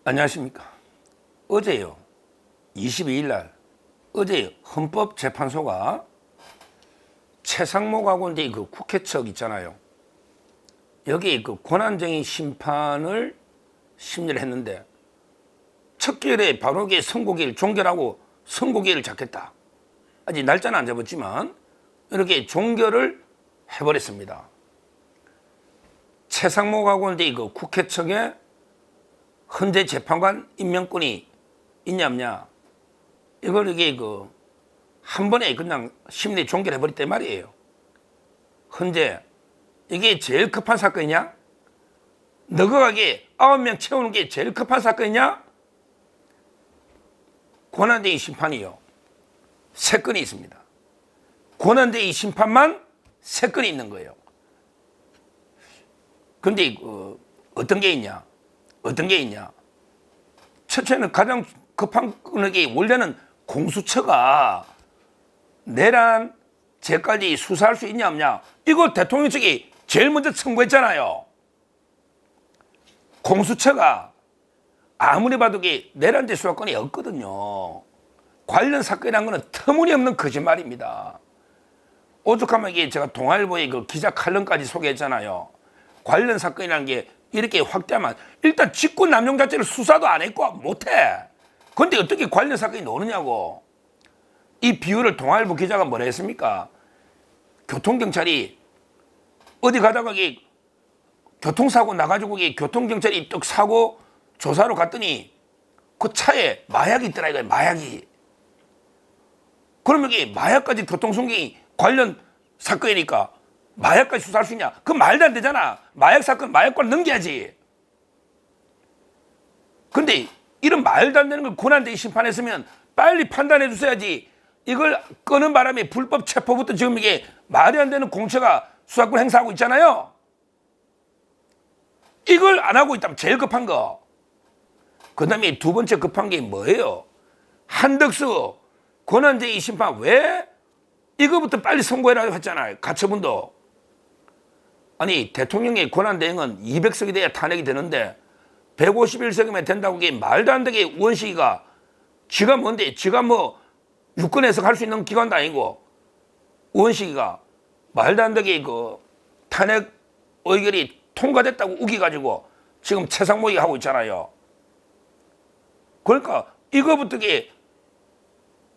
안녕하십니까. 어제요, 22일 날, 어제 헌법재판소가 최상목하고 이제 그 국회측 있잖아요. 여기 그 권한쟁의 심판을 심리를 했는데, 첫 기일에 바로 이게 선고기일 종결하고 선고기일을 잡겠다. 아직 날짜는 안 잡았지만, 이렇게 종결을 해버렸습니다. 최상목하고 이제 그 국회측에 헌재 재판관 임명권이 있냐 없냐, 이걸 이게 한 번에 그냥 심리 종결해버렸단 말이에요. 헌재, 이게 제일 급한 사건이냐? 너그하게 9명 채우는 게 제일 급한 사건이냐? 권한쟁의 심판이요, 3건이 있습니다. 권한쟁의 심판만 3건이 있는 거예요. 근데 어떤 게 있냐? 첫째는 가장 급한 게, 원래는 공수처가 내란 죄까지 수사할 수 있냐 없냐, 이걸 대통령 측이 제일 먼저 청구했잖아요. 공수처가 아무리 봐도 이게 내란죄 수사권이 없거든요. 관련 사건이라는 거는 터무니없는 거짓말입니다. 오죽하면 이게 제가 동아일보의 그 기자 칼럼까지 소개했잖아요. 관련 사건이라는 게 이렇게 확대하면, 일단 직권남용 자체를 수사도 안 했고 못해. 그런데 어떻게 관련 사건이 나오느냐고. 이 비유를 동아일보 기자가 뭐라 했습니까? 교통경찰이 어디 가다가 교통사고 나가지고 교통경찰이 딱 사고 조사로 갔더니 그 차에 마약이 있더라 이거야, 마약이. 그러면 이게 마약까지 교통순경이 관련 사건이니까 마약까지 수사할 수 있냐? 그 말도 안 되잖아. 마약 사건 마약관 넘겨야지. 근데 이런 말도 안 되는 걸 권한쟁의 심판했으면 빨리 판단해 주셔야지. 이걸 끄는 바람에 불법 체포부터 지금 이게 말이 안 되는 공처가 수사권 행사하고 있잖아요. 이걸 안 하고 있다면 제일 급한 거. 그 다음에 두 번째 급한 게 뭐예요? 한덕수 권한쟁의 심판 왜 이거부터 빨리 선고해라고 했잖아요. 가처분도. 아니, 대통령의 권한대행은 200석이 돼야 탄핵이 되는데 151석이면 된다고, 이게 말도 안 되게 원식이가 지가 뭔데, 지가 뭐 유권 해석할 수 있는 기관도 아니고, 원식이가 말도 안 되게 탄핵 의결이 통과됐다고 우기가지고 지금 최상목이 하고 있잖아요. 그러니까 이거부터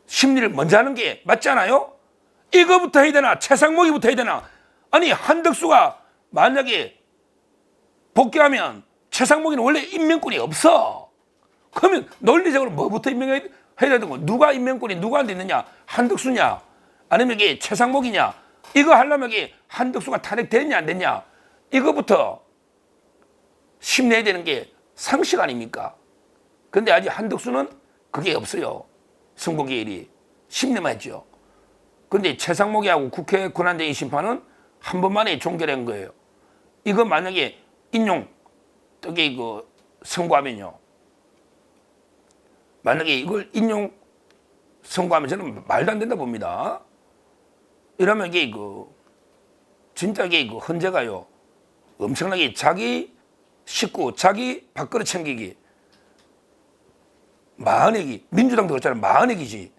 심리를 먼저 하는 게 맞잖아요. 이거부터 해야 되나, 최상목이부터 해야 되나. 아니, 한덕수가 만약에 복귀하면 최상목이는 원래 임명권이 없어. 그러면 논리적으로 뭐부터 임명해야 되는 거? 누가 임명권이 누구한테 있느냐? 한덕수냐? 아니면 이게 최상목이냐? 이거 하려면 이게 한덕수가 탄핵됐냐 안 됐냐? 이거부터 심리해야 되는 게 상식 아닙니까? 근데 아직 한덕수는 그게 없어요. 선고기일이. 심리만 했죠. 근데 최상목이하고 국회 권한쟁의 심판은 한 번만에 종결한 거예요. 이거 만약에 인용 떡에 선고하면요, 만약에 이걸 인용 선고하면 저는 말도 안 된다 봅니다. 이러면 이게 진짜 이게 헌재가요, 엄청나게 자기 식구, 자기 밥그릇 챙기기, 마흔액이, 민주당도 그렇잖아요. 마흔액이지.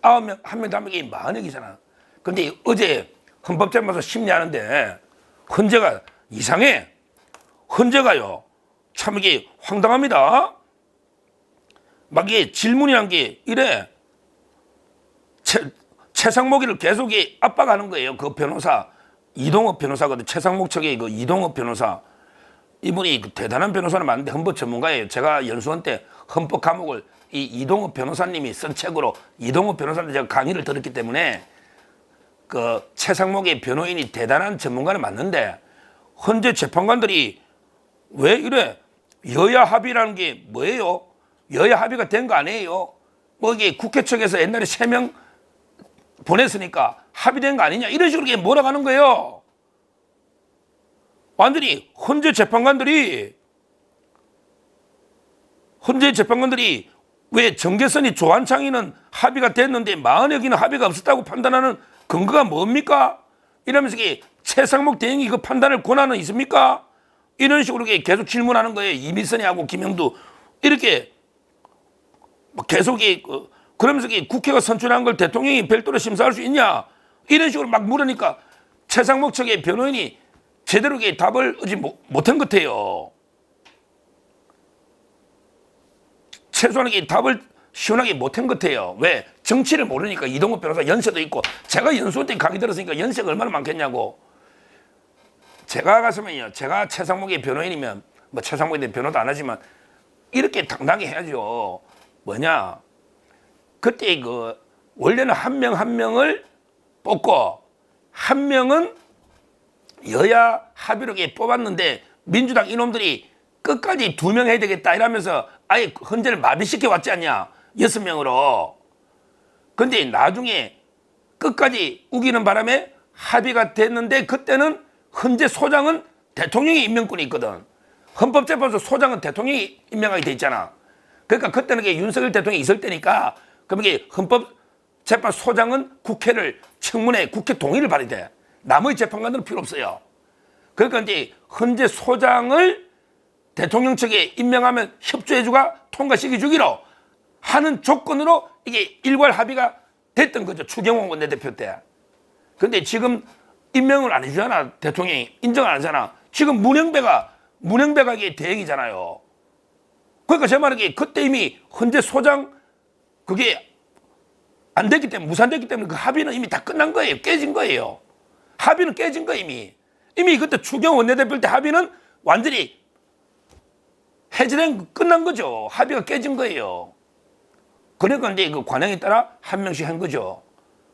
9명, 한 명도 한 명이 마흔액이잖아. 근데 어제 헌법재판소 심리하는데 헌재가 이상해. 헌재가요, 참 이게 황당합니다. 막 이게 질문이란 게 이래. 최상목이를 계속 압박하는 거예요. 그 변호사, 이동업 변호사거든. 최상목 측의 이동업 변호사. 이분이 대단한 변호사는 맞는데 헌법 전문가예요. 제가 연수원 때 헌법 과목을 이동업 변호사님이 쓴 책으로, 이동업 변호사한테 제가 강의를 들었기 때문에 최상목의 변호인이 대단한 전문가는 맞는데, 헌재 재판관들이 왜 이래? 여야 합의라는 게 뭐예요? 여야 합의가 된 거 아니에요? 뭐 이게 국회 측에서 옛날에 3명 보냈으니까 합의된 거 아니냐? 이런 식으로 몰아가는 거예요. 완전히 헌재 재판관들이 왜 정계선이 조한창이는 합의가 됐는데 마흔여기는 합의가 없었다고 판단하는 근거가 뭡니까? 이러면서 최상목 대행이 그 판단을 권한은 있습니까? 이런 식으로 계속 질문하는 거예요. 이미선이하고 김영두 이렇게 계속 그러면서 국회가 선출한 걸 대통령이 별도로 심사할 수 있냐 이런 식으로 막 물으니까 최상목 측의 변호인이 제대로 답을 못한 것 같아요. 최소한 답을 시원하게 못한 것 같아요. 왜? 정치를 모르니까. 이동욱 변호사 연세도 있고 제가 연수원 때 강의 들었으니까 연세가 얼마나 많겠냐고. 제가 갔으면요, 제가 최상목의 변호인이면 뭐 최상목에 대한 변호도 안 하지만 이렇게 당당히 해야죠. 뭐냐, 그때 원래는 한 명 한 명을 뽑고 한 명은 여야 합의로 뽑았는데 민주당 이놈들이 끝까지 2명 해야 되겠다 이러면서 아예 헌재를 마비시켜 왔지 않냐, 6명으로. 근데 나중에 끝까지 우기는 바람에 합의가 됐는데 그때는 헌재 소장은 대통령이 임명권이 있거든. 헌법재판소 소장은 대통령이 임명하게 돼 있잖아. 그러니까 그때는 윤석열 대통령이 있을 때니까 그럼 헌법재판소 소장은 국회를 청문회 국회 동의를 받아야 돼. 나머지 재판관들은 필요 없어요. 그러니까 이제 헌재 소장을 대통령 측에 임명하면 협조해주가 통과시켜주기로 하는 조건으로 이게 일괄 합의가 됐던 거죠. 추경호 원내대표 때. 근데 지금 임명을 안 해주잖아. 대통령이 인정을 안 하잖아. 지금 문영배가 이게 대행이잖아요. 그러니까 제 말은 그때 이미 헌재 소장 그게 안 됐기 때문에, 무산됐기 때문에 그 합의는 이미 다 끝난 거예요. 깨진 거예요. 합의는 깨진 거예요, 이미. 이미 그때 추경호 원내대표 때 합의는 완전히 해제된, 끝난 거죠. 합의가 깨진 거예요. 그러니까 이제 그 관행에 따라 한 명씩 한 거죠.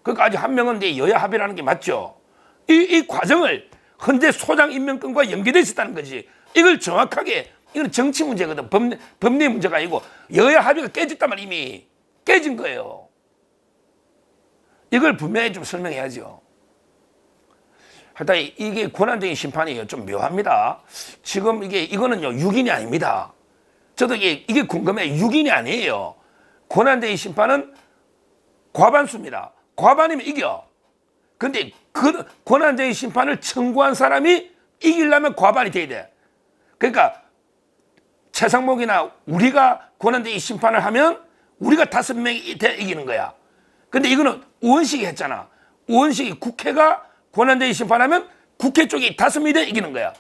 그러니까 아직 한 명은 이제 여야 합의라는 게 맞죠. 이 과정을 헌재 소장 임명권과 연계되어 있었다는 거지. 이걸 정확하게, 이건 정치 문제거든. 법리 문제가 아니고 여야 합의가 깨졌단 말이야. 이미 깨진 거예요. 이걸 분명히 좀 설명해야죠. 하여튼 이게 권한적인 심판이에요. 좀 묘합니다. 지금 이거는요, 6인이 아닙니다. 저도 이게 궁금해요. 6인이 아니에요. 권한적인 심판은 과반수입니다. 과반이면 이겨. 근데 그 권한적인 심판을 청구한 사람이 이기려면 과반이 돼야 돼. 그러니까 최상목이나 우리가 권한적인 심판을 하면 우리가 5명이 돼 이기는 거야. 근데 이거는 우원식이 했잖아. 우원식이 국회가 권한적인 심판하면 국회 쪽이 5명이 돼 이기는 거야.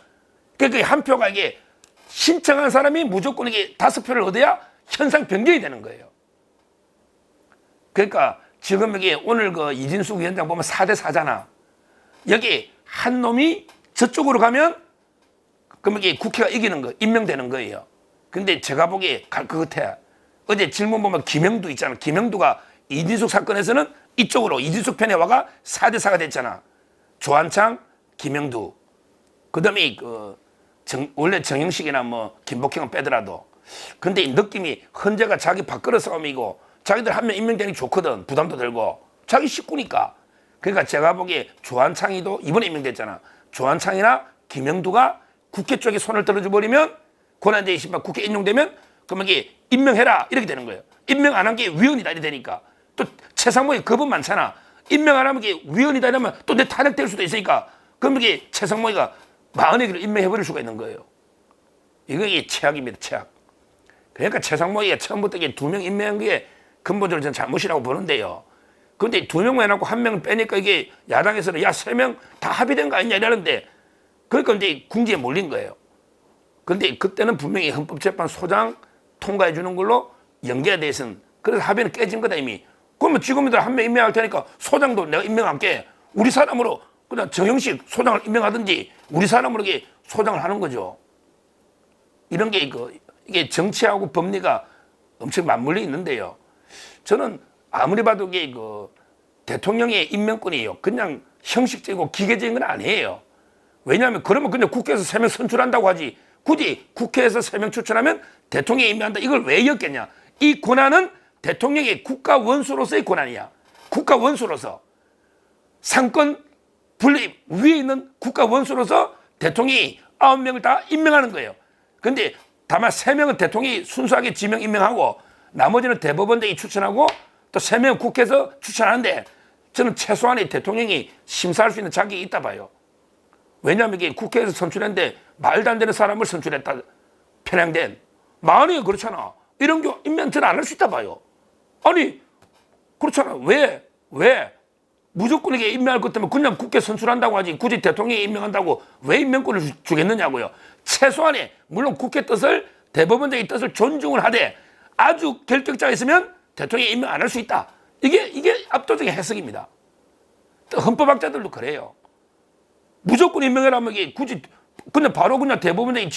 그러니까 한 표가 신청한 사람이 무조건 5표를 얻어야 현상 변경이 되는 거예요. 그러니까 지금 오늘 이진숙 위원장 보면 4대4잖아. 여기 한 놈이 저쪽으로 가면 그럼 국회가 이기는 거, 임명되는 거예요. 근데 제가 보기에 갈 것 같아. 어제 질문 보면 김영두 있잖아. 김영두가 이진숙 사건에서는 이쪽으로 이진숙 편에 와가 4대4가 됐잖아. 조한창, 김영두. 그 다음에 원래 정영식이나 김복형은 빼더라도. 근데 이 느낌이 헌재가 자기 밥그릇 싸움이고 자기들 한 명 임명되는 게 좋거든. 부담도 들고. 자기 식구니까. 그러니까 제가 보기에 조한창이도 이번에 임명됐잖아. 조한창이나 김영두가 국회 쪽에 손을 들어줘 버리면 권한제의 심판 국회 인용되면 그러면 임명해라 이렇게 되는 거예요. 임명 안 한 게 위헌이다 이렇게 되니까. 또 최상목이 겁은 많잖아. 임명 안 하면 위헌이다 이러면 또 내 탄핵될 수도 있으니까 그러면 최상목이가 40개를 임명해버릴 수가 있는 거예요. 이게 최악입니다. 최악. 그러니까 최상목이가 처음부터 2명 임명한 게 근본적으로 저는 잘못이라고 보는데요. 그런데 2명만 해놓고 1명을 빼니까 이게 야당에서는 3명 다 합의된 거 아니냐 이러는데 그러니까 이제 궁지에 몰린 거예요. 그런데 그때는 분명히 헌법재판소장 통과해 주는 걸로 연계가 돼 있은, 그래서 합의는 깨진 거다 이미. 그러면 지금이들 1명 임명할 테니까 소장도 내가 임명할게. 우리 사람으로 그냥 정영식 소장을 임명하든지 우리 사람으로 소장을 하는 거죠. 이런 게 이게 정치하고 법리가 엄청 맞물려 있는데요. 저는 아무리 봐도 이게 대통령의 임명권이에요. 그냥 형식적이고 기계적인 건 아니에요. 왜냐하면 그러면 그냥 국회에서 3명 선출한다고 하지. 굳이 국회에서 3명 추천하면 대통령이 임명한다. 이걸 왜 였겠냐. 이 권한은 대통령의 국가 원수로서의 권한이야. 국가 원수로서. 상권 분립 위에 있는 국가 원수로서 대통령이 9명을 다 임명하는 거예요. 근데 다만 3명은 대통령이 순수하게 지명 임명하고 나머지는 대법원장이 추천하고 또 3명은 국회에서 추천하는데 저는 최소한의 대통령이 심사할 수 있는 자격이 있다 봐요. 왜냐하면 이게 국회에서 선출했는데 말도 안 되는 사람을 선출했다. 편향된. 마흔이 그렇잖아. 이런 거 임명 저는 안 할 수 있다 봐요. 아니 그렇잖아. 왜 무조건 이게 임명할 것 때문에 그냥 국회 선출한다고 하지 굳이 대통령이 임명한다고 왜 임명권을 주겠느냐고요. 최소한의 물론 국회 뜻을 대법원장의 뜻을 존중을 하되 아주 결격자가 있으면 대통령이 임명 안 할 수 있다. 이게 압도적인 해석입니다. 헌법학자들도 그래요. 무조건 임명해라면 이게 굳이 그냥 바로 그냥 대법원장이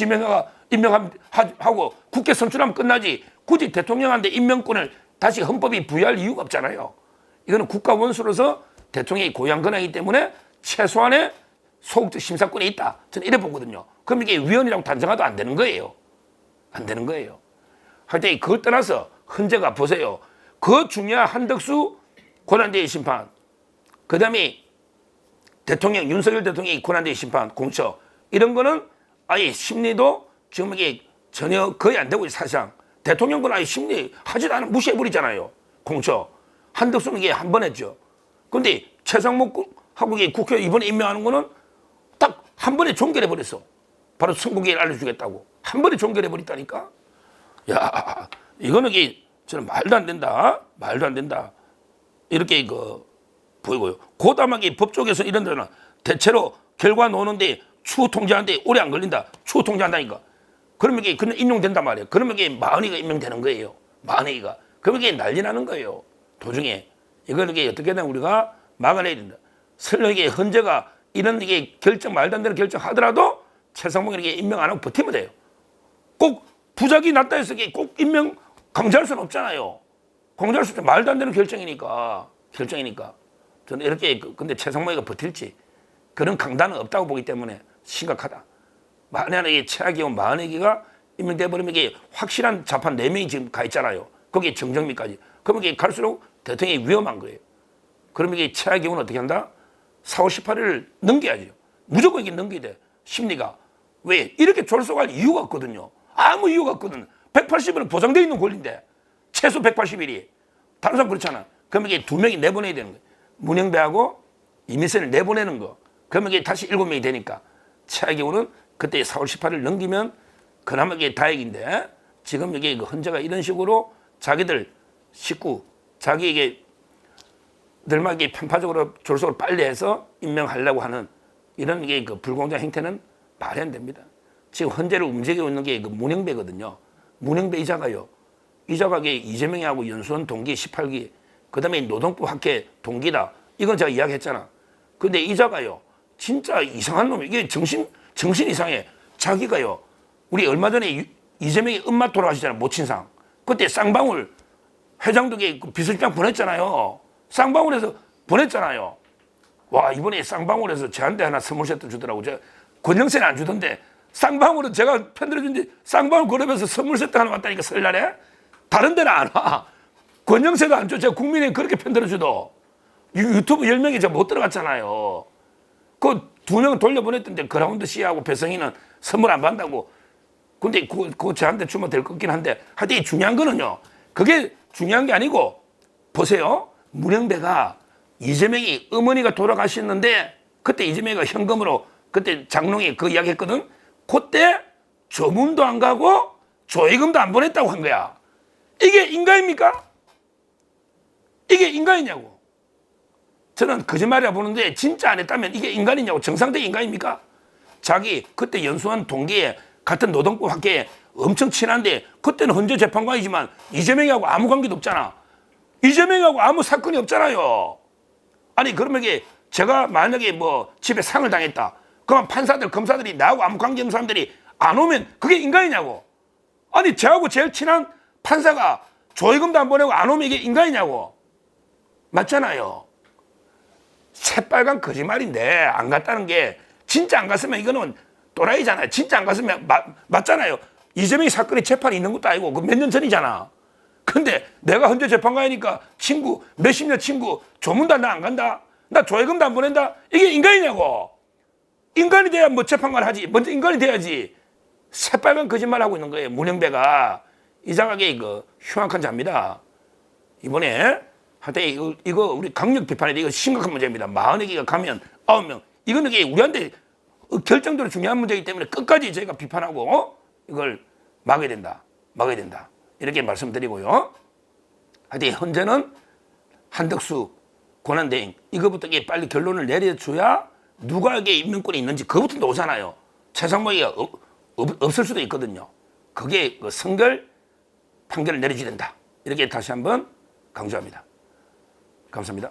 임명하고 국회 선출하면 끝나지 굳이 대통령한테 임명권을 다시 헌법이 부여할 이유가 없잖아요. 이거는 국가 원수로서 대통령이 고유한 권한이기 때문에 최소한의 소극적 심사권이 있다. 저는 이래 보거든요. 그럼 이게 위헌이라고 단정해도 안 되는 거예요. 안 되는 거예요. 하여튼 그걸 떠나서 헌재가 보세요. 그 중요한 한덕수 권한대행 심판, 그 다음에 대통령, 윤석열 대통령이 권한대행 심판, 공처, 이런 거는 아예 심리도 지금 이게 전혀 거의 안 되고 사실상 대통령은 아예 심리 하지도 않으면 무시해버리잖아요. 공처. 한덕수는 이게 한 번 했죠. 그런데 최상목하고 국회 이번에 임명하는 거는 딱 한 번에 종결해버렸어. 바로 선거기회를 알려주겠다고. 한 번에 종결해버렸다니까. 야, 이거는 이게 저는 말도 안 된다. 말도 안 된다. 이렇게 보이고요. 고담하게 법조계에서 이런 데는 대체로 결과 나오는데 추후 통제하는데 오래 안 걸린다. 추후 통제한다니까. 그러면 이게 그냥 임명된단 말이에요. 그러면 이게 마흔이가 임명되는 거예요. 마흔이가. 그러면 이게 난리 나는 거예요. 도중에. 이걸 이게 어떻게든 우리가 막아내야 된다. 설령 이게 헌재가 이런 이게 말도 안 되는 결정하더라도 최상목에게 임명 안 하고 버티면 돼요. 꼭 부작이 났다 해서 이게 꼭 임명 강제할 수는 없잖아요. 강제할 수 없죠. 말도 안 되는 결정이니까. 저는 이렇게 근데 최상목이가 버틸지 그런 강단은 없다고 보기 때문에 심각하다. 만약에 최하기원 마흔애기가 임명돼 버리면 이게 확실한 자판 4명이 지금 가 있잖아요. 거기에 정정미까지. 그러면 이게 갈수록 대통령이 위험한 거예요. 그러면 이게 최하기원은 어떻게 한다? 4월 18일을 넘겨야죠. 무조건 이게 넘겨야 돼. 심리가. 왜? 이렇게 졸속할 이유가 없거든요. 아무 이유가 없거든. 180일은 보장되어 있는 권리인데 최소 180일이. 다른 사람 그렇잖아. 그러면 이게 2명이 내보내야 되는 거예요. 문영배하고 이민선을 내보내는 거. 그러면 이게 다시 7명이 되니까 최악의 경우는 그때 4월 18일 넘기면 그나마 이게 다행인데 지금 이게 헌재가 이런 식으로 자기들 식구 자기에게 늘막이 편파적으로 졸속으로 빨리 해서 임명하려고 하는 이런 게 불공정 행태는 말이 안 됩니다. 지금 헌재를 움직이고 있는 게 문영배거든요. 문영배 이자가요. 이자가 이재명하고 연수원 동기 18기, 그 다음에 노동부 학회 동기다. 이건 제가 이야기했잖아. 근데 이자가요. 진짜 이상한 놈이 이게 정신 이상해. 자기가요. 우리 얼마 전에 이재명이 엄마 돌아가시잖아요. 모친상. 그때 쌍방울 회장도 비서실장 보냈잖아요. 쌍방울에서 보냈잖아요. 와, 이번에 쌍방울에서 저한테 하나 선물 세트 주더라고. 저 권영세는 안 주던데 쌍방울은 제가 편들어준데 쌍방울 그룹에서 선물 세트 하나 왔다니까 설날에. 다른 데는 안 와. 권영세도 안 줘. 제가 국민에 그렇게 편들어주도 유튜브 10명이 제가 못 들어갔잖아요. 그 2명 돌려보냈던데 그라운드 씨하고 배성희는 선물 안 받는다고. 근데 그거 저한테 주면 될 것 같긴 한데 하여튼 중요한 거는요. 그게 중요한 게 아니고 보세요. 문영배가 이재명이 어머니가 돌아가셨는데 그때 이재명이가 현금으로 그때 장롱이 그 이야기 했거든. 그때 조문도 안 가고 조회금도 안 보냈다고 한 거야. 이게 인간입니까? 이게 인간이냐고. 저는 거짓말이라 보는데 진짜 안 했다면 이게 인간이냐고. 정상적인 인간입니까? 자기 그때 연수원 동기에 같은 노동부 학회에 엄청 친한데 그때는 헌재 재판관이지만 이재명하고 아무 관계도 없잖아. 이재명하고 아무 사건이 없잖아요. 아니 그러면 이게 제가 만약에 집에 상을 당했다. 그러면 판사들 검사들이 나하고 아무 관계 없는 사람들이 안 오면 그게 인간이냐고. 아니 저하고 제일 친한 판사가 조회금도 안 보내고 안 오면 이게 인간이냐고. 맞잖아요. 새빨간 거짓말인데 안 갔다는 게 진짜 안 갔으면 이거는 또라이잖아요. 진짜 안 갔으면 맞잖아요. 이재명이 사건이 재판이 있는 것도 아니고 몇 년 전이잖아. 근데 내가 헌재 재판관이니까 친구 몇십 년 친구 조문도 나 안 간다. 나 조회금도 안 보낸다. 이게 인간이냐고. 인간이 돼야 재판관 하지. 먼저 인간이 돼야지. 새빨간 거짓말 하고 있는 거예요. 문영배가. 이상하게 흉악한 자입니다. 이번에 하여튼 이거 우리 강력 비판해야 돼. 이거 심각한 문제입니다. 40개가 가면 9명. 이거는 우리한테 결정적으로 중요한 문제이기 때문에 끝까지 저희가 비판하고 이걸 막아야 된다. 이렇게 말씀드리고요. 하여튼 현재는 한덕수 권한대행 이거부터 빨리 결론을 내려줘야 누가 이게 임명권이 있는지 그것부터 나오잖아요. 최상목이가 없을 수도 있거든요. 그게 그 선결 판결을 내려줘야 된다. 이렇게 다시 한번 강조합니다. 감사합니다.